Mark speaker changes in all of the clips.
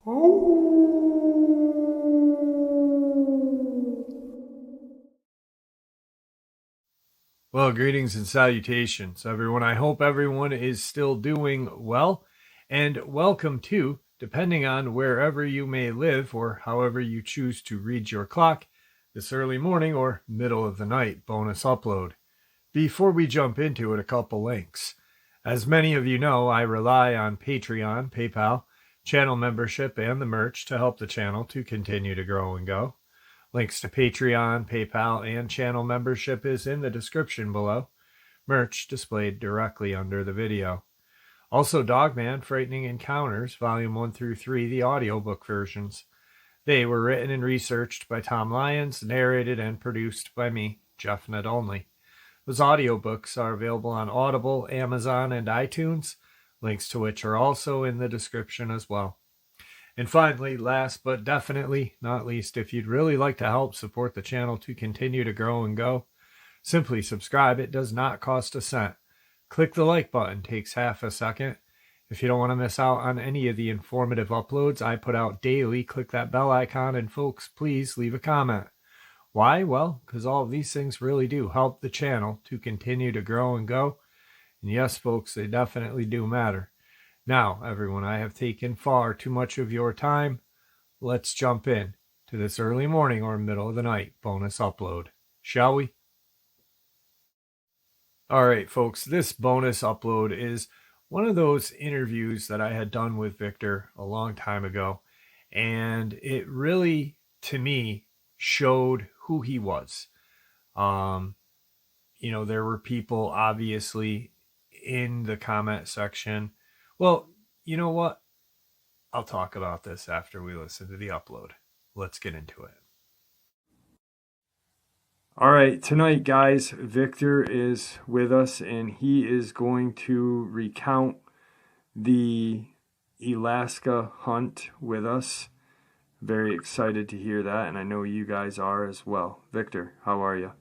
Speaker 1: Well, greetings and salutations, everyone. I hope everyone is still doing well, and welcome to, depending on wherever you may live or however you choose to read your clock, this early morning or middle of the night bonus upload. Before we jump into it, a couple links. As many of you know, I rely on Patreon, PayPal, channel membership, and the merch to help the channel to continue to grow and go. Links to Patreon, PayPal, and channel membership is in the description below. Merch displayed directly under the video. Also, Dogman, Frightening Encounters, Volume 1 through 3, the audiobook versions. They were written and researched by Tom Lyons, narrated and produced by me, Jeff Not Only. Those audiobooks are available on Audible, Amazon, and iTunes, links to which are also in the description as well. And finally, last but definitely not least, if you'd really like to help support the channel to continue to grow and go, simply subscribe. It does not cost a cent. Click the like button, takes half a second. If you don't want to miss out on any of the informative uploads I put out daily, click that bell icon, and folks, please leave a comment. Why? Well, because all of these things really do help the channel to continue to grow and go. And yes, folks, they definitely do matter. Now, everyone, I have taken far too much of your time. Let's jump in to this early morning or middle of the night bonus upload, shall we? All right, folks, this bonus upload is one of those interviews that I had done with Victor a long time ago, and it really, to me, showed who he was. There were people obviously in the comment section. Well, you know what? I'll talk about this after we listen to the upload. Let's get into it. All right, tonight, guys, Victor is with us, and he is going to recount the Alaska hunt with us. Very excited to hear that, and I know you guys are as well. Victor, how are you?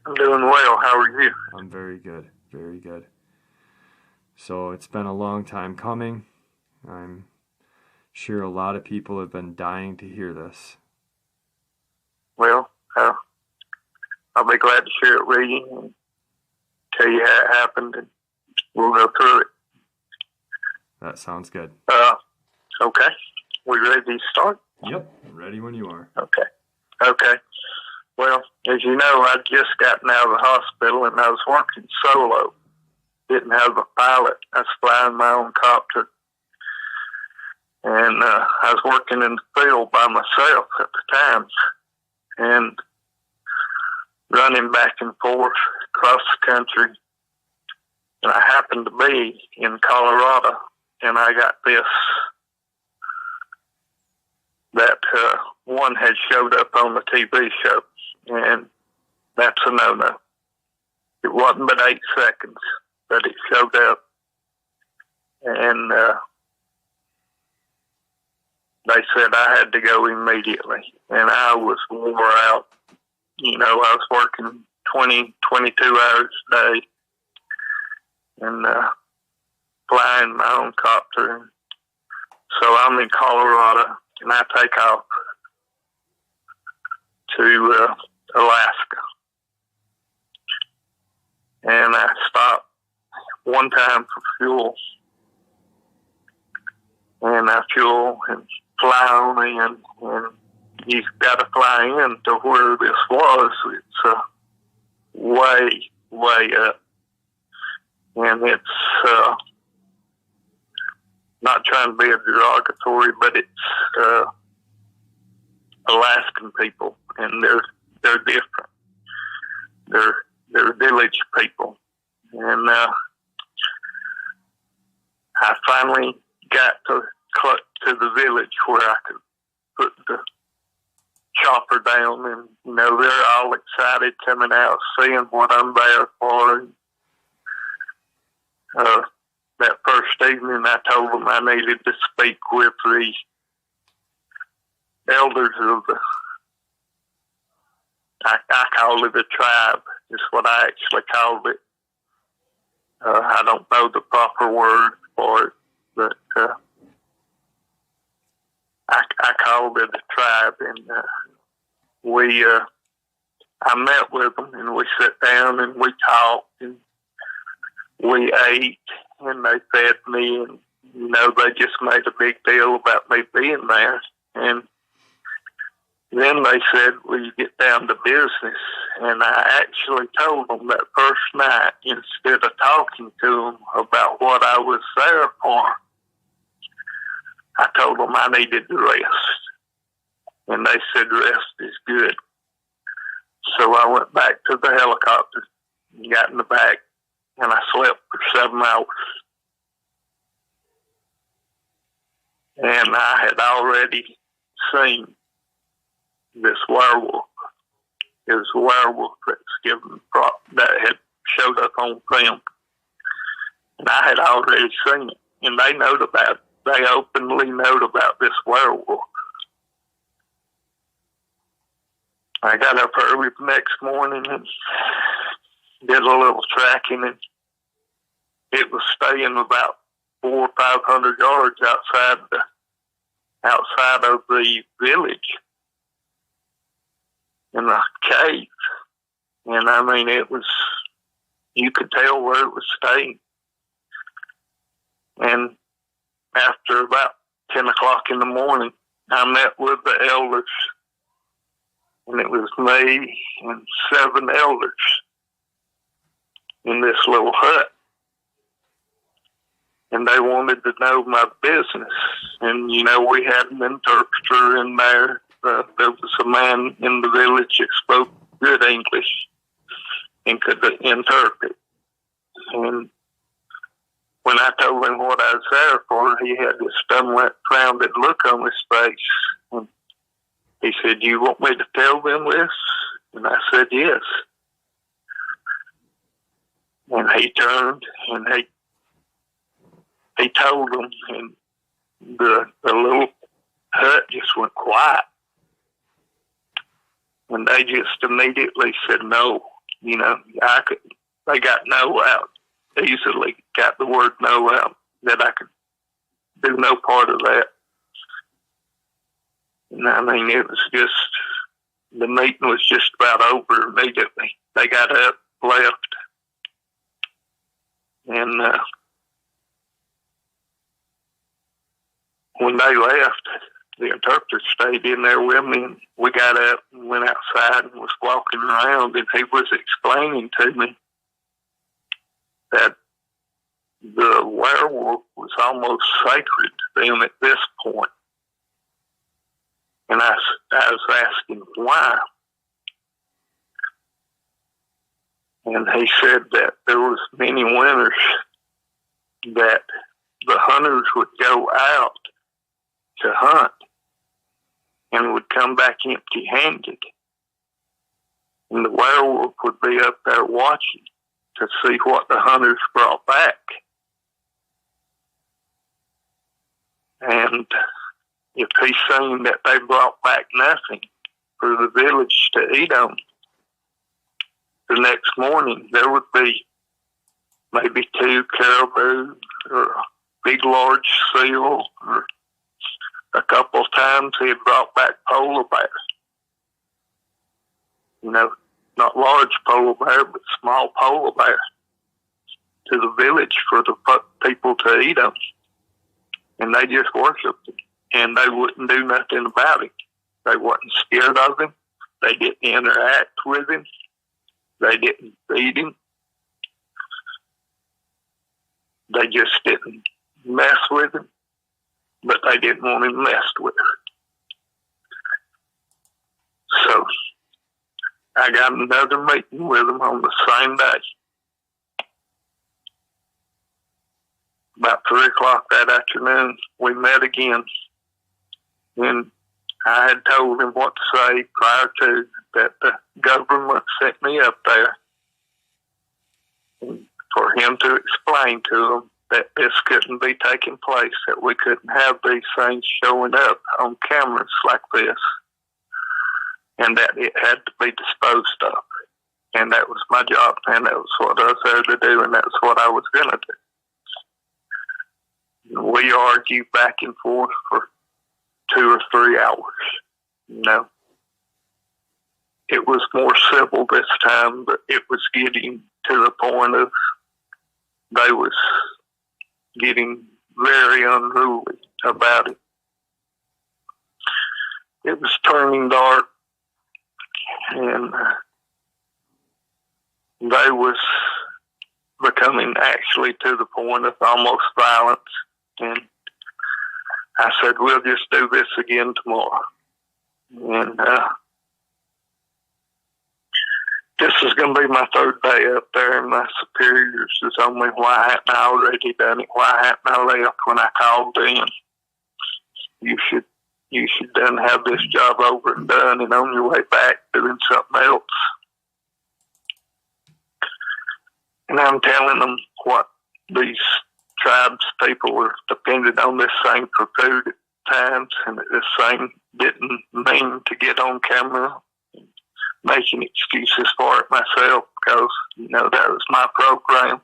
Speaker 2: I'm doing well. How are you?
Speaker 1: I'm very good, very good. So it's been a long time coming. I'm sure a lot of people have been dying to hear this.
Speaker 2: Well, I'll be glad to share it with you and tell you how it happened, and we'll go through it.
Speaker 1: That sounds good.
Speaker 2: Okay. We ready to start?
Speaker 1: Yep, ready when you are.
Speaker 2: Okay. Well, as you know, I'd just gotten out of the hospital, and I was working solo. Didn't have a pilot. I was flying my own copter. And I was working in the field by myself at the time and running back and forth across the country. And I happened to be in Colorado, and I got this, that one had showed up on the TV show, and that's a no-no. It wasn't but 8 seconds. But it showed up, and they said I had to go immediately, and I was wore out. I was working 20, 22 hours a day, and flying my own copter. So I'm in Colorado, and I take off to Alaska, and I stop one time for fuel, and I fuel and fly on in, and you've got to fly in to where this was. It's way, way up, and it's not trying to be a derogatory, but it's Alaskan people, and they're different. They're village people, and I finally got to the village where I could put the chopper down, and they're all excited coming out, seeing what I'm there for. That first evening, I told them I needed to speak with the elders of the, I call it a tribe, is what I actually called it. I don't know the proper word for it, but I called it a tribe, and I met with them, and we sat down and we talked, and we ate, and they fed me, and they just made a big deal about me being there. And then they said, "Will you get down to business?" And I actually told them that first night, instead of talking to them about what I was there for, I told them I needed to rest. And they said, "Rest is good." So I went back to the helicopter and got in the back, and I slept for 7 hours. And I had already seen this werewolf. It was a werewolf that had showed up on film. And I had already seen it. And they know about it. They openly know about this werewolf. I got up early the next morning and did a little tracking, and it was staying about 400 or 500 yards outside of the village in a cave. And I mean, you could tell where it was staying. And after about 10 o'clock in the morning, I met with the elders. And it was me and 7 elders in this little hut. And they wanted to know my business. And, we had an interpreter in there. There was a man in the village that spoke good English and could interpret. And when I told him what I was there for, he had this dumbfounded look on his face. And he said, "You want me to tell them this?" And I said, "Yes." And he turned and he told them, and the little hut just went quiet. And they just immediately said no. They got no out. Easily got the word no out, that I could do no part of that. And I mean, it was just, the meeting was just about over immediately. They got up, left, and when they left, the interpreter stayed in there with me, and we got up and went outside and was walking around, and he was explaining to me that the werewolf was almost sacred to them at this point. And I was asking why. And he said that there was many winters that the hunters would go out to hunt and would come back empty-handed. And the werewolf would be up there watching to see what the hunters brought back. And if he seen that they brought back nothing for the village to eat on, the next morning there would be maybe 2 caribou or a big large seal, or a couple of times he had brought back polar bears. Not large polar bear, but small polar bear to the village for the people to eat them. And they just worshipped him. And they wouldn't do nothing about it. They wasn't scared of him. They didn't interact with him. They didn't feed him. They just didn't mess with him. But they didn't want him messed with. So I got another meeting with them on the same day. About 3 o'clock that afternoon, we met again. And I had told him what to say prior to that the government sent me up there, and for him to explain to them that this couldn't be taking place, that we couldn't have these things showing up on cameras like this, and that it had to be disposed of. And that was my job, and that was what I was there to do, and that was what I was going to do. We argued back and forth for 2 or 3 hours. You know, it was more civil this time, but it was getting to the point of they was getting very unruly about it. It was turning dark, and they was becoming actually to the point of almost violence. And I said, we'll just do this again tomorrow. And this is going to be my 3rd day up there, and my superiors is on me. Why hadn't I already done it? Why hadn't I left when I called in? You should then have this job over and done and on your way back doing something else. And I'm telling them what these tribes people were dependent on this thing for food at times, and that this thing didn't mean to get on camera, making excuses for it myself, because, you know, that was my program.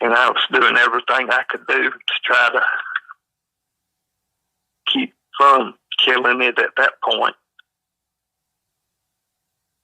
Speaker 2: And I was doing everything I could do to try to keep from killing it at that point.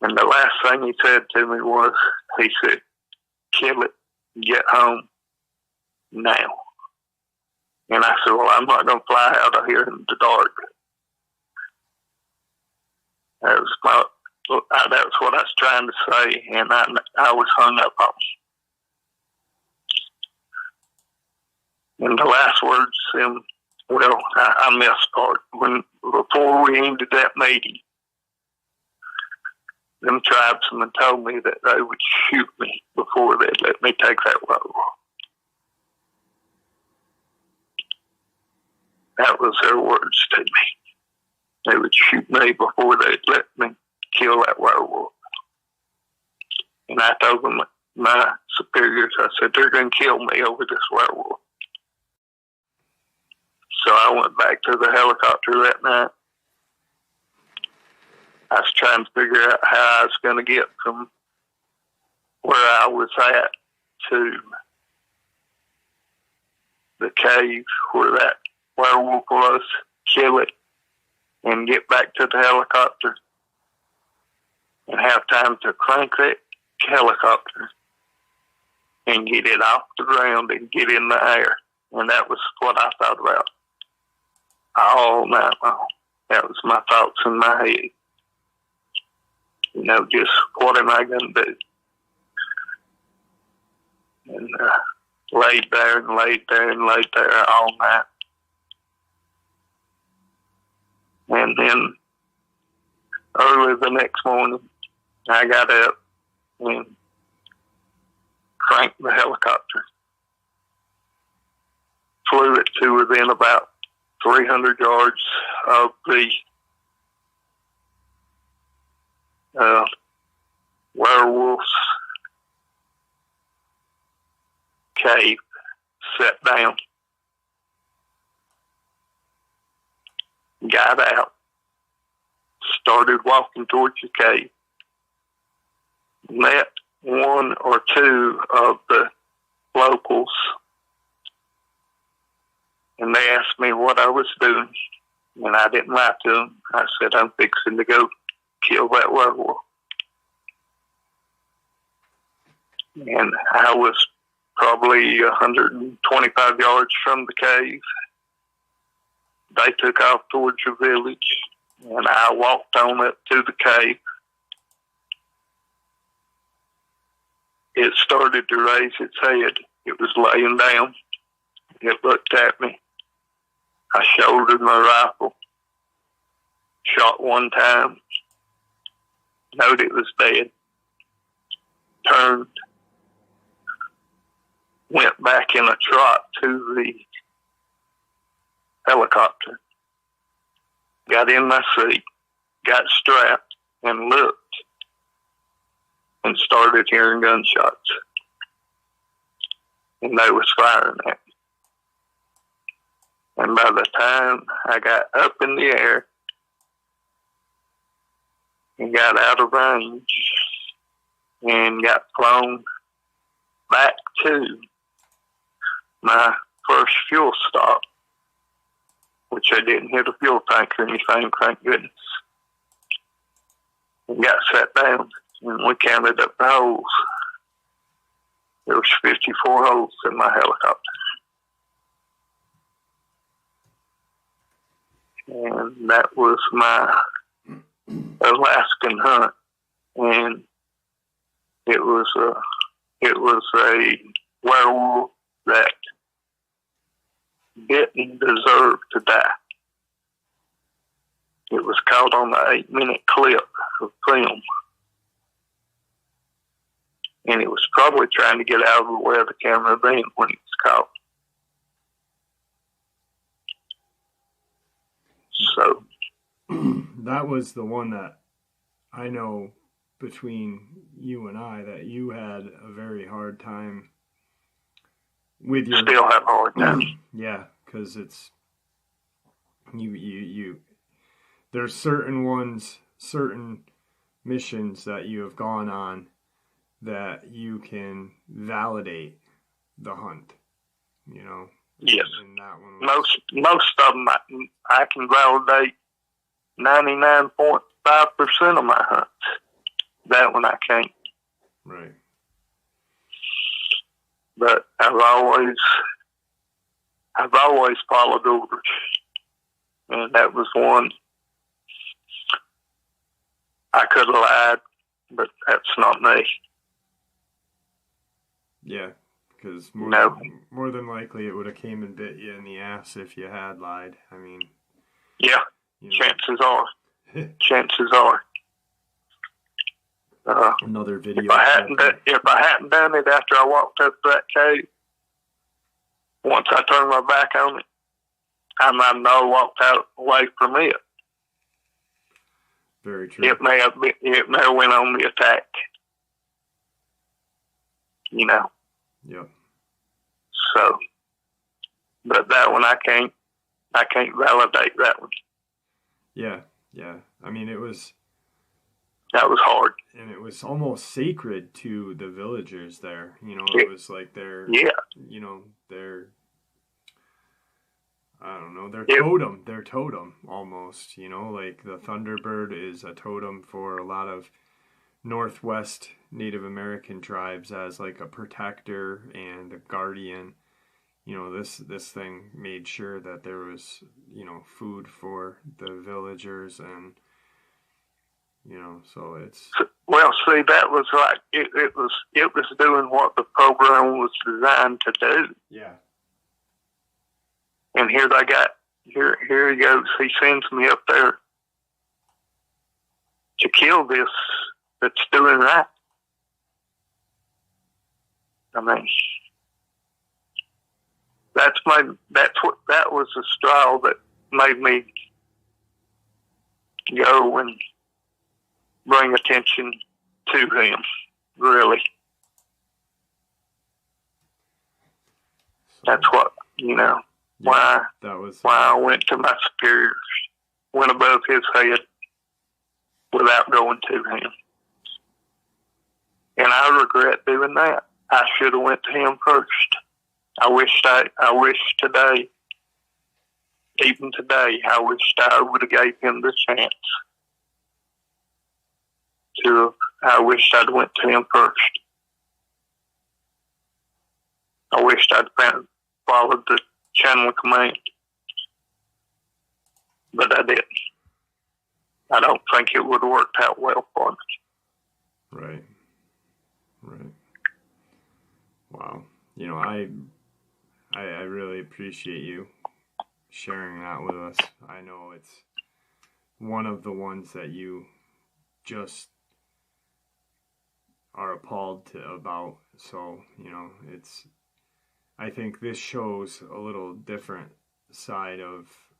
Speaker 2: And the last thing he said to me was, he said, kill it, get home now. And I said, well, I'm not going to fly out of here in the dark. That was what I was trying to say, and I was hung up on. And the last words, well, I missed part. Before we ended that meeting, them tribesmen told me that they would shoot me before they'd let me take that road. That was their words to me. They would shoot me before they'd let me kill that werewolf. And I told them, my superiors, I said, they're going to kill me over this werewolf. So I went back to the helicopter that night. I was trying to figure out how I was going to get from where I was at to the cave where that werewolf was, kill it, and get back to the helicopter and have time to crank that helicopter and get it off the ground and get in the air. And that was what I thought about all night long. That was my thoughts in my head. You know, just what am I going to do? And laid there and laid there and laid there all night. And then early the next morning, I got up and cranked the helicopter. Flew it to within about 300 yards of the werewolf's cave, sat down, got out, started walking towards the cave, met one or two of the locals, and they asked me what I was doing, and I didn't lie to them. I said, I'm fixing to go kill that werewolf. And I was probably 125 yards from the cave. They took off towards the village, and I walked on up to the cave. It started to raise its head. It was laying down. It looked at me. I shouldered my rifle, shot one time, knowed it was dead, turned, went back in a trot to the helicopter, got in my seat, got strapped, and looked, and started hearing gunshots. And they was firing at me. And by the time I got up in the air and got out of range and got flown back to my first fuel stop, which they didn't hit a fuel tank or anything, thank goodness. We got sat down, and we counted up the holes. There was 54 holes in my helicopter. And that was my Alaskan hunt. And it was a werewolf that didn't deserve to die. It was caught on the 8-minute clip of film. And it was probably trying to get out of the way of the camera then when it was caught. So
Speaker 1: that was the one that I know between you and I that you had a very hard time with your...
Speaker 2: Still have a hard time.
Speaker 1: Yeah, because it's... You there's certain missions that you have gone on that you can validate the hunt, you know?
Speaker 2: Yes.
Speaker 1: And that one was...
Speaker 2: Most of them I can validate 99.5% of my hunts. That one I can't.
Speaker 1: Right.
Speaker 2: But I've always followed orders. And that was one. I could have lied, but that's not me.
Speaker 1: Yeah, because more than likely it would have came and bit you in the ass if you had lied. I mean...
Speaker 2: Yeah, chances are. Chances are.
Speaker 1: Another video.
Speaker 2: If I hadn't done it after I walked up that cave, once I turned my back on it, I might have walked out away from it.
Speaker 1: Very true.
Speaker 2: It may have went on the attack. You know.
Speaker 1: Yep.
Speaker 2: So, but that one I can't validate that one.
Speaker 1: Yeah. I mean,
Speaker 2: that was hard.
Speaker 1: And it was almost sacred to the villagers there. You know, it was like their, you know, their, I don't know, their totem almost, you know, like the Thunderbird is a totem for a lot of Northwest Native American tribes as like a protector and a guardian. You know, this thing made sure that there was, you know, food for the villagers and, you know, so it's...
Speaker 2: Well, see, that was like, it was doing what the program was designed to do.
Speaker 1: Yeah.
Speaker 2: And here he goes. He sends me up there to kill this that's doing right. I mean, that was the straw that made me go and bring attention to him, really. That's what, you know, why I went to my superiors, went above his head without going to him. And I regret doing that. I should have went to him first. I wish today, even today, I wished I would have gave him the chance. I wished I'd went to him first. I wished I'd followed the channel of command. But I didn't. I don't think it would have worked out well for me.
Speaker 1: Right. Wow. You know, I really appreciate you sharing that with us. I know it's one of the ones that you just are appalled about. So, you know, I think this shows a little different side of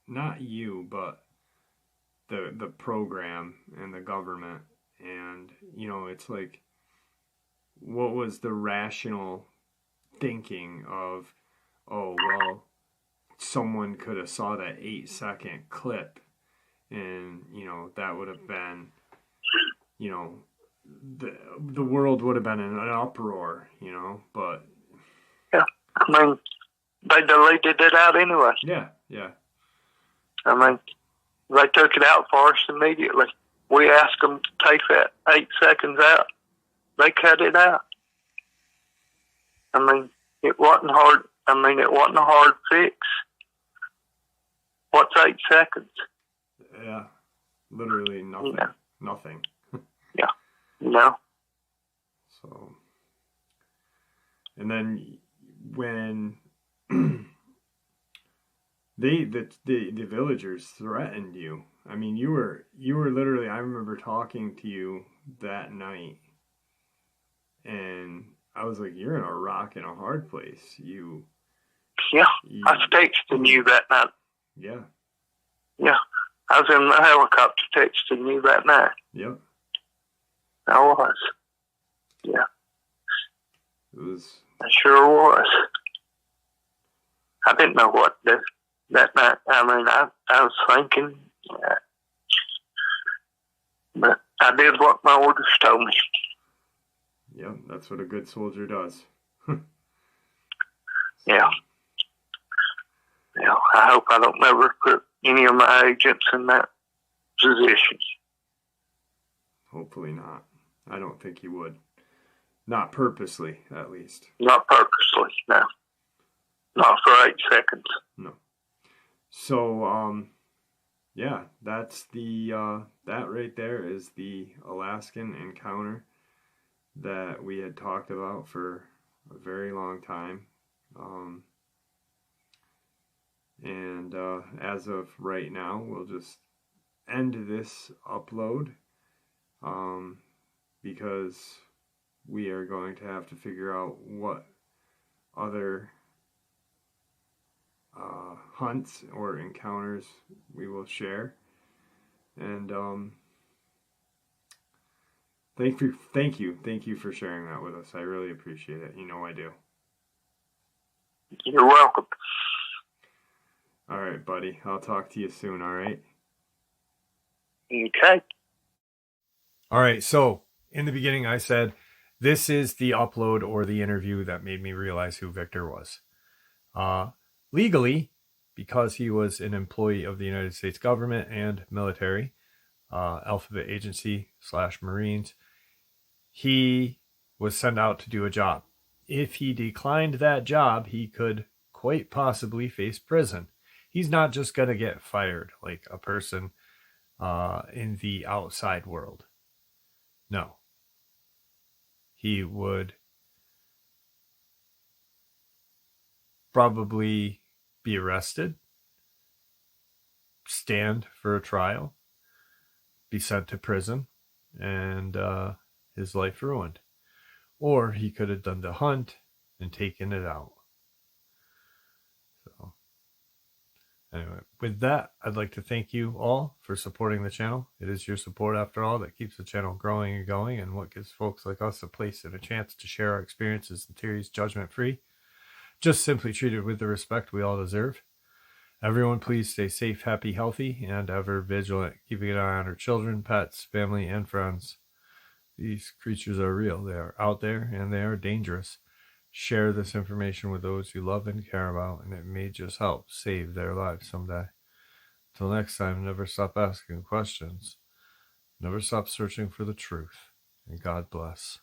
Speaker 1: not you, but the program and the government. And, you know, it's like, what was the rational thinking of, oh, well, someone could have saw that 8-second clip and, you know, that would have been, you know, the world would have been in an uproar, you know, but...
Speaker 2: Yeah, I mean, they deleted it out anyway.
Speaker 1: Yeah.
Speaker 2: I mean, they took it out for us immediately. We asked them to take that 8 seconds out. They cut it out. I mean, it wasn't hard. It wasn't a hard fix. What's 8 seconds?
Speaker 1: Yeah, literally nothing.
Speaker 2: Yeah.
Speaker 1: Nothing.
Speaker 2: Yeah, no.
Speaker 1: So, and then when the villagers threatened you, I mean, you were literally, I remember talking to you that night, and I was like, you're in a rock and a hard place.
Speaker 2: Yeah, I was texting you that night.
Speaker 1: Yeah.
Speaker 2: Yeah, I was in the helicopter texting you that night.
Speaker 1: Yep.
Speaker 2: I was. Yeah.
Speaker 1: It was.
Speaker 2: I sure was. I didn't know what to do that night. I was thinking, but I did what my orders told me.
Speaker 1: Yep, that's what a good soldier does.
Speaker 2: Yeah. Yeah, I hope I don't never put any of my agents in that position.
Speaker 1: Hopefully not. I don't think you would. Not purposely, at least.
Speaker 2: Not purposely, no. Not for 8 seconds.
Speaker 1: No. So, yeah, that's that right there is the Alaskan encounter that we had talked about for a very long time. And as of right now, we'll just end this upload because we are going to have to figure out what other hunts or encounters we will share. And thank you for sharing that with us. I really appreciate it. You know I do.
Speaker 2: You're welcome.
Speaker 1: All right, buddy. I'll talk to you soon, all right?
Speaker 2: Okay.
Speaker 1: All right, so in the beginning I said this is the upload or the interview that made me realize who Victor was. Legally, because he was an employee of the United States government and military, Alphabet Agency / Marines, he was sent out to do a job. If he declined that job, he could quite possibly face prison. He's not just going to get fired like a person in the outside world. No. He would probably be arrested, stand for a trial, be sent to prison, and his life ruined. Or he could have done the hunt and taken it out. So, anyway, with that, I'd like to thank you all for supporting the channel. It is your support, after all, that keeps the channel growing and going, and what gives folks like us a place and a chance to share our experiences and theories judgment-free, just simply treated with the respect we all deserve. Everyone, please stay safe, happy, healthy, and ever vigilant, keeping an eye on our children, pets, family, and friends. These creatures are real. They are out there, and they are dangerous. Share this information with those you love and care about, and it may just help save their lives someday. Till next time, never stop asking questions. Never stop searching for the truth. And God bless.